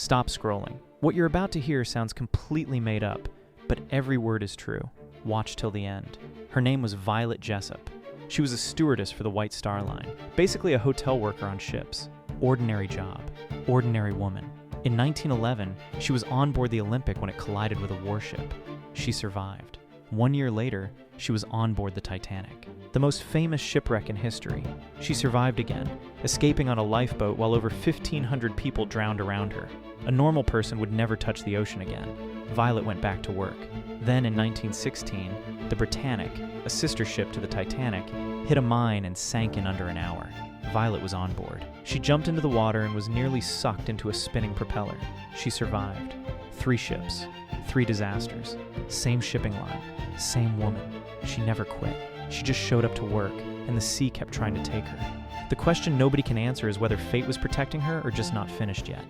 Stop scrolling. What you're about to hear sounds completely made up, but every word is true. Watch till the end. Her name was Violet Jessup. She was a stewardess for the White Star Line, basically a hotel worker on ships. Ordinary job, ordinary woman. In 1911, she was on board the Olympic when it collided with a warship. She survived. 1 year later, she was on board the Titanic, the most famous shipwreck in history. She survived again, escaping on a lifeboat while over 1,500 people drowned around her. A normal person would never touch the ocean again. Violet went back to work. Then in 1916, the Britannic, a sister ship to the Titanic, hit a mine and sank in under an hour. Violet was on board. She jumped into the water and was nearly sucked into a spinning propeller. She survived. 3 ships, 3 disasters, same shipping line, same woman. She never quit. She just showed up to work, and the sea kept trying to take her. The question nobody can answer is whether fate was protecting her or just not finished yet.